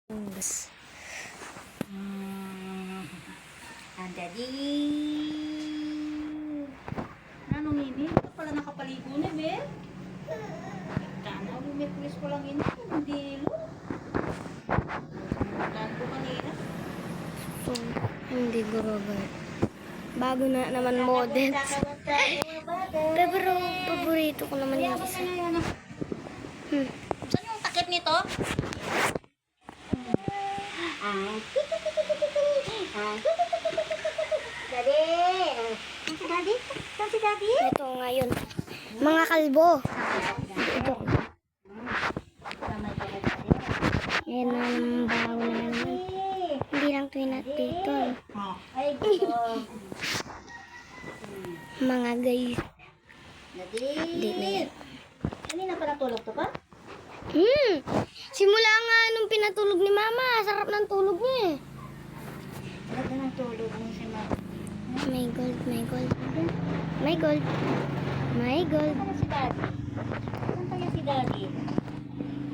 Bus. Ang daddy. Anong ini? Ito pala nakapaligo na, be. Tanaw, may pulis ko lang ini. Hindi lo. Tan ko kanina. So, hindi guragal. Bago na naman models. Pero paborito ko naman yung isa. Saan yung takip nito? Daddy! Si Daddy? Saan si Daddy? Ito ngayon. Mga kalbo. Ito. Ayan na ang bago na naman. Hindi lang dito. Ay, gusto. Mga guys. Daddy! Hindi na yan. Kanina pa natulog to pa? Simula nga nung pinatulog ni Mama. Sarap ng tulog niya eh. Sarap na ng tulog mo si Mama. May gold, may gold. May gold. May gold. Saan si Daddy? Saan kaya si Daddy?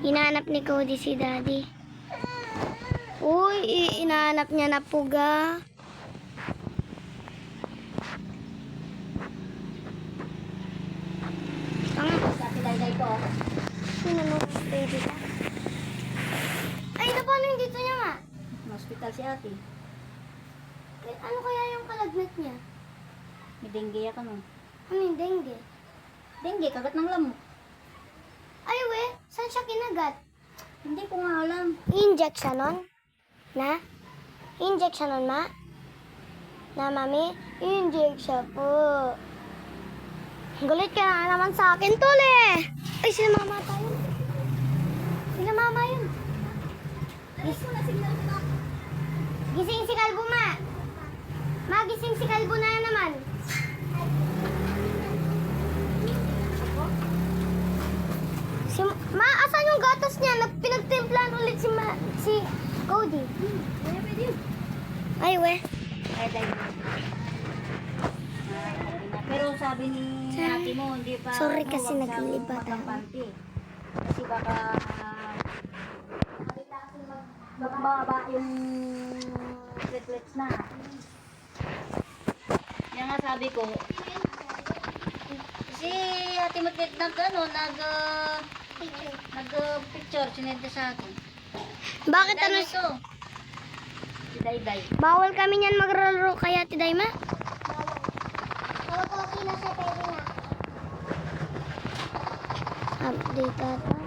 Hinahanap ni Cody si Daddy. Uy, hinahanap niya na puga. Sa si Day ko. Sino nung baby ka? Ay, paano yung dito niya nga? Hospital si ate. Ano kaya yung kalagnat niya? May dengue ka no. Ano yung dengue? Dengue, kagat ng lamok. Ay, we, saan siya kinagat? Hindi ko nga alam. Inject siya nun? Na? Inject siya nun, ma? Na, mami? Inject siya po. Galit ka na naman sa akin, tol eh. Ay, sila mama tayo. Sila mama yun. Gising si Kalbo, ma. Magising si Kalbo na naman. Ma, asan yung gatas niya? Pinagtimplahan ulit si Cody. Ay, we. Ay, dahil. Pero sabi ni ate mo, hindi pa. Sorry ano, kasi wag naglilipat siyang ako. magkampante. Kasi baka magbaba yung platelets na. Yan nga sabi ko. Si ate mo nag-picture, sinente sa akin. Bakit Dahil ano? ito. Si Dayday. Bawal kami niyan magraro kaya tiday ma? Update ata.